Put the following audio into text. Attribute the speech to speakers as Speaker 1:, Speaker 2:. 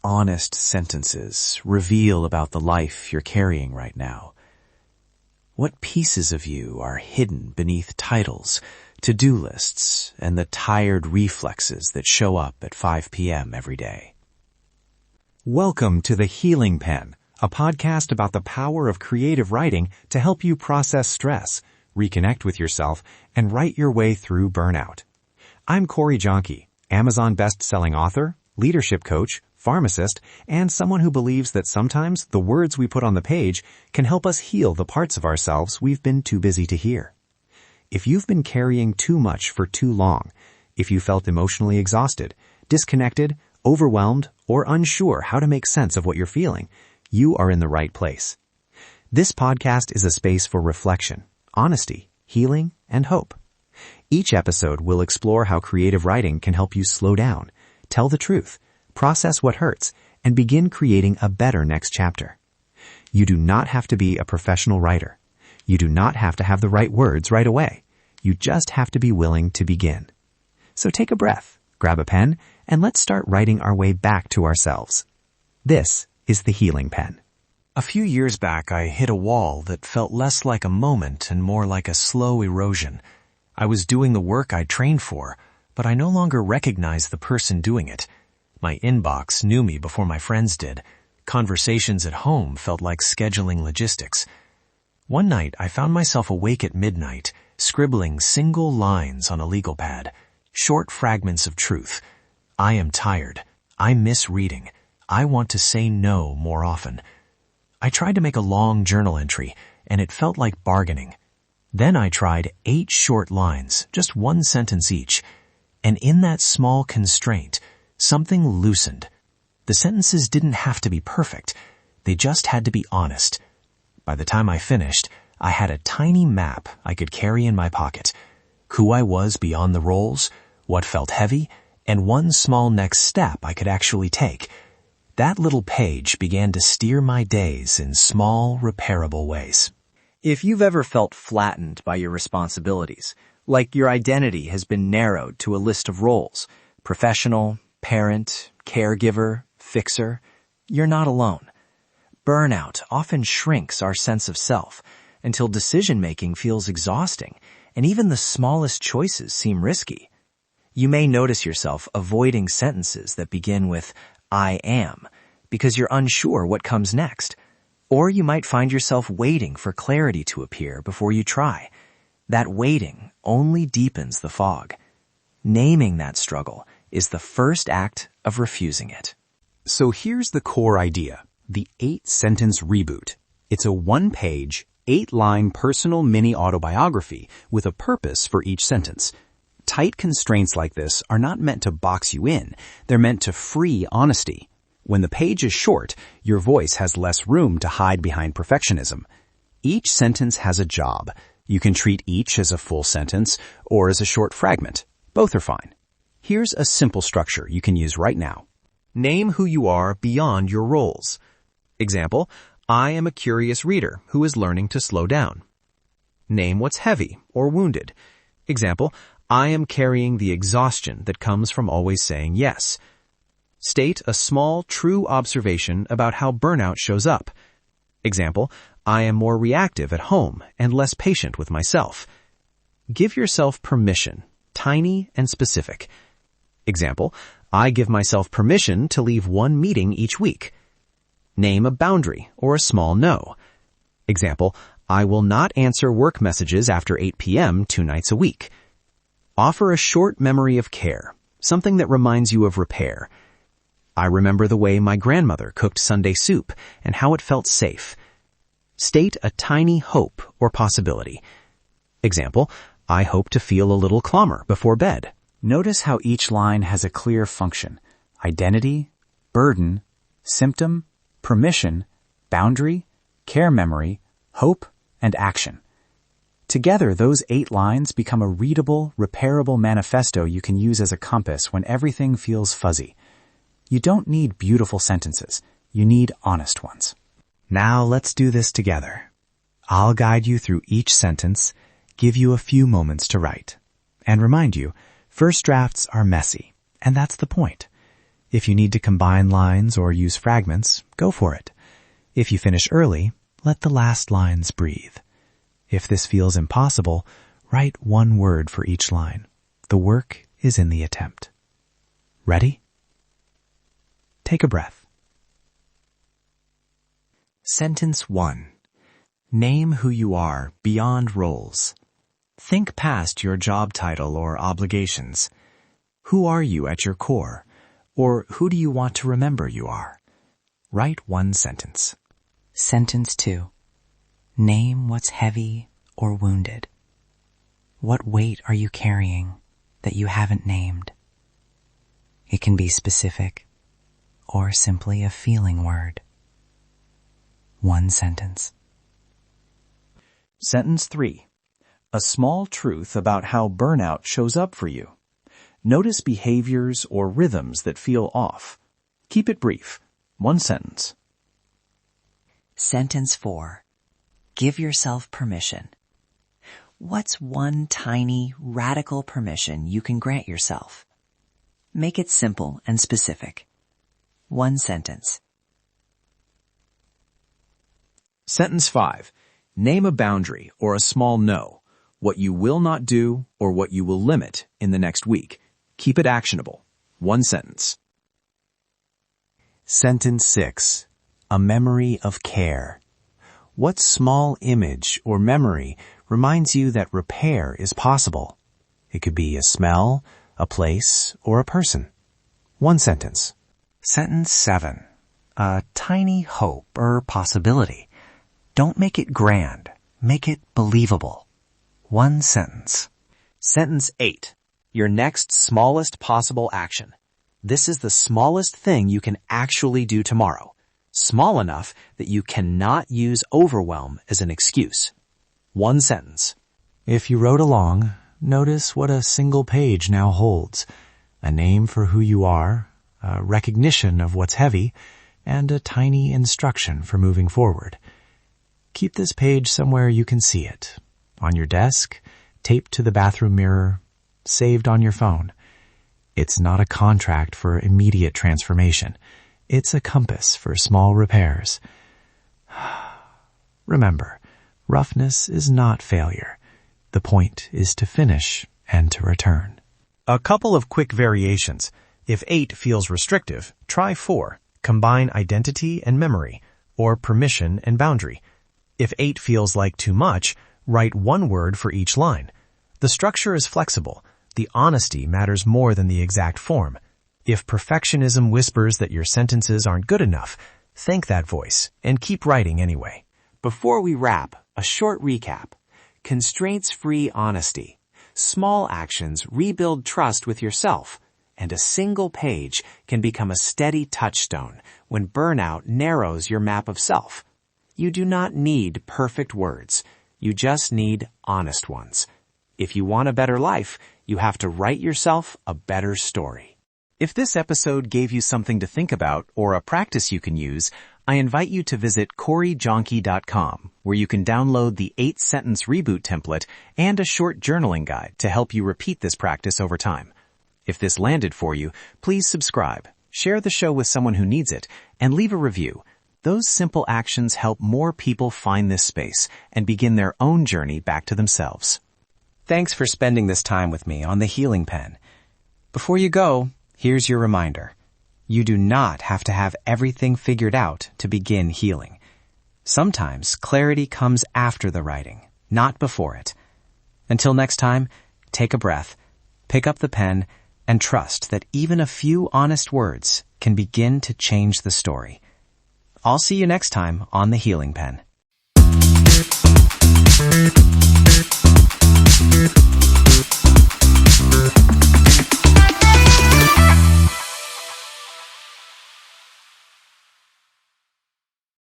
Speaker 1: honest sentences reveal about the life you're carrying right now? What pieces of you are hidden beneath titles, to-do lists, and the tired reflexes that show up at 5 p.m. every day?
Speaker 2: Welcome to The Healing Pen, a podcast about the power of creative writing to help you process stress, reconnect with yourself, and write your way through burnout. I'm Corey Jonke, Amazon best-selling author, leadership coach, pharmacist, and someone who believes that sometimes the words we put on the page can help us heal the parts of ourselves we've been too busy to hear. If you've been carrying too much for too long, if you felt emotionally exhausted, disconnected, overwhelmed, or unsure how to make sense of what you're feeling, you are in the right place. This podcast is a space for reflection, honesty, healing, and hope. Each episode will explore how creative writing can help you slow down, tell the truth, process what hurts, and begin creating a better next chapter. You do not have to be a professional writer. You do not have to have the right words right away. You just have to be willing to begin. So take a breath, grab a pen, and let's start writing our way back to ourselves. This is The Healing Pen.
Speaker 1: A few years back, I hit a wall that felt less like a moment and more like a slow erosion. I was doing the work I trained for, but I no longer recognized the person doing it. My inbox knew me before my friends did. Conversations at home felt like scheduling logistics. One night, I found myself awake at midnight, scribbling single lines on a legal pad, short fragments of truth. I am tired. I miss reading. I want to say no more often. I tried to make a long journal entry, and it felt like bargaining. Then I tried 8 short lines, just 1 sentence each. And in that small constraint, something loosened. The sentences didn't have to be perfect. They just had to be honest. By the time I finished, I had a tiny map I could carry in my pocket. Who I was beyond the roles, what felt heavy, and one small next step I could actually take. That little page began to steer my days in small, repairable ways.
Speaker 3: If you've ever felt flattened by your responsibilities, like your identity has been narrowed to a list of roles, professional, parent, caregiver, fixer, you're not alone. Burnout often shrinks our sense of self until decision-making feels exhausting and even the smallest choices seem risky. You may notice yourself avoiding sentences that begin with I am because you're unsure what comes next. Or you might find yourself waiting for clarity to appear before you try. That waiting only deepens the fog. Naming that struggle is the first act of refusing it.
Speaker 2: So here's the core idea, the 8-Sentence Reboot. It's a 1-page, 8-line personal mini-autobiography with a purpose for each sentence. Tight constraints like this are not meant to box you in. They're meant to free honesty. When the page is short, your voice has less room to hide behind perfectionism. Each sentence has a job. You can treat each as a full sentence or as a short fragment. Both are fine. Here's a simple structure you can use right now. Name who you are beyond your roles. Example, I am a curious reader who is learning to slow down. Name what's heavy or wounded. Example, I am carrying the exhaustion that comes from always saying yes. State a small, true observation about how burnout shows up. Example, I am more reactive at home and less patient with myself. Give yourself permission, tiny and specific. Example, I give myself permission to leave 1 meeting each week. Name a boundary or a small no. Example, I will not answer work messages after 8 p.m. 2 nights a week. Offer a short memory of care, something that reminds you of repair. I remember the way my grandmother cooked Sunday soup and how it felt safe. State a tiny hope or possibility. Example, I hope to feel a little calmer before bed.
Speaker 1: Notice how each line has a clear function: identity, burden, symptom, permission, boundary, care memory, hope, and action. Together, those 8 lines become a readable, repairable manifesto you can use as a compass when everything feels fuzzy. You don't need beautiful sentences. You need honest ones. Now let's do this together. I'll guide you through each sentence, give you a few moments to write, and remind you, first drafts are messy, and that's the point.
Speaker 2: If you need to combine lines or use fragments, go for it. If you finish early, let the last lines breathe. If this feels impossible, write one word for each line. The work is in the attempt. Ready? Take a breath.
Speaker 3: Sentence 1. Name who you are beyond roles. Think past your job title or obligations. Who are you at your core? Or who do you want to remember you are? Write one sentence.
Speaker 4: Sentence 2. Name what's heavy or wounded. What weight are you carrying that you haven't named? It can be specific or simply a feeling word. One sentence.
Speaker 3: Sentence 3. A small truth about how burnout shows up for you. Notice behaviors or rhythms that feel off. Keep it brief. One sentence.
Speaker 4: Sentence 4. Give yourself permission. What's one tiny, radical permission you can grant yourself? Make it simple and specific. One sentence.
Speaker 3: Sentence 5. Name a boundary or a small no. What you will not do or what you will limit in the next week. Keep it actionable. One sentence.
Speaker 1: Sentence 6. A memory of care. What small image or memory reminds you that repair is possible? It could be a smell, a place, or a person. One sentence.
Speaker 3: Sentence 7. A tiny hope or possibility. Don't make it grand. Make it believable. One sentence. Sentence 8. Your next smallest possible action. This is the smallest thing you can actually do tomorrow. Small enough that you cannot use overwhelm as an excuse. One sentence.
Speaker 1: If you wrote along, notice what a single page now holds. A name for who you are, a recognition of what's heavy, and a tiny instruction for moving forward. Keep this page somewhere you can see it. On your desk, taped to the bathroom mirror, saved on your phone. It's not a contract for immediate transformation. It's a compass for small repairs. Remember, roughness is not failure. The point is to finish and to return.
Speaker 2: A couple of quick variations. If 8 feels restrictive, try 4. Combine identity and memory, or permission and boundary. If 8 feels like too much, write one word for each line. The structure is flexible. The honesty matters more than the exact form. If perfectionism whispers that your sentences aren't good enough, thank that voice and keep writing anyway.
Speaker 3: Before we wrap, a short recap. Constraints-free honesty. Small actions rebuild trust with yourself. And a single page can become a steady touchstone when burnout narrows your map of self. You do not need perfect words. You just need honest ones. If you want a better life, you have to write yourself a better story. If this episode gave you something to think about or a practice you can use, I invite you to visit CoreyJohnke.com, where you can download the 8-Sentence Reboot template and a short journaling guide to help you repeat this practice over time. If this landed for you, please subscribe, share the show with someone who needs it, and leave a review. Those simple actions help more people find this space and begin their own journey back to themselves. Thanks for spending this time with me on the Healing Pen. Before you go, here's your reminder. You do not have to have everything figured out to begin healing. Sometimes clarity comes after the writing, not before it. Until next time, take a breath, pick up the pen, and trust that even a few honest words can begin to change the story. I'll see you next time on the Healing Pen.